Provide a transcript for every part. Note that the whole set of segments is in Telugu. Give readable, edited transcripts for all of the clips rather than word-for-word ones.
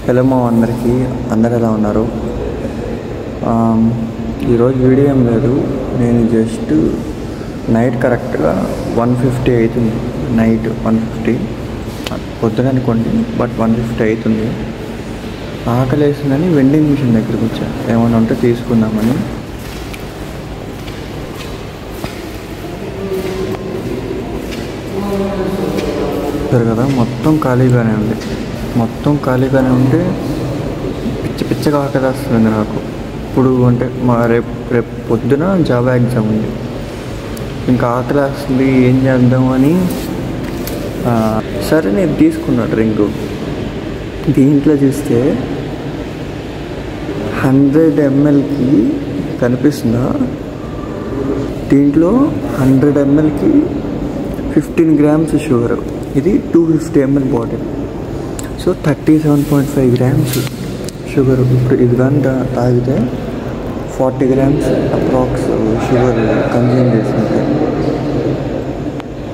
హలో మా అందరికీ, అందరు ఎలా ఉన్నారు? ఈరోజు వీడియో ఏం లేదు. నేను జస్ట్ నైట్ కరెక్ట్గా 1:50 అవుతుంది. నైట్ 1:50 పొద్దున అనుకోండి, బట్ 1:50 అవుతుంది. ఆకలి వేసిందని వెండింగ్ మిషన్ దగ్గరికి వచ్చా, ఏమైనా ఉంటే తీసుకుందామని. కదా మొత్తం ఖాళీగానే ఉంది. ఉంటే పిచ్చగా ఆకలి వస్తుంది నాకు. ఇప్పుడు అంటే రేపు పొద్దున జాబ్ ఎగ్జామ్ ఉంది. ఇంకా ఆకలి వస్తుంది, ఏం చేద్దామని సరే నేను తీసుకున్నా డ్రింక్. దీంట్లో చూస్తే 100 mlకి కనిపిస్తుందా? దీంట్లో 100 mlకి 15 grams షుగర్. ఇది 250 ml bottle. So 37.5 grams sugar. ఇప్పుడు ఇది కానీ తాగితే 40 grams అప్రాక్స్ షుగర్ కన్జ్యూమ్ చేస్తుంటే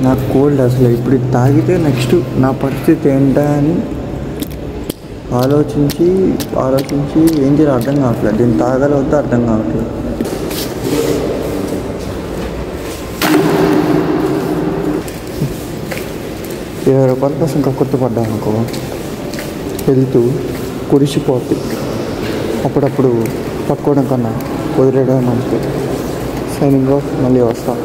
నాకు కోల్డ్. అసలు ఇప్పుడు ఇది తాగితే నెక్స్ట్ నా పరిస్థితి ఏంటా అని ఆలోచించి ఏం చేయాలో అర్థం కావట్లేదు. దీన్ని తాగాలో వద్దో అర్థం కావట్లేదు. ₹20 కోసం ఇంకా గుర్తుపడ్డా అనుకో, వెళ్తూ కురిసిపోతుంది. అప్పుడప్పుడు పట్టుకోవడం కన్నా వదిలేయడం మంచిది. Signing off. మళ్ళీ వస్తాం.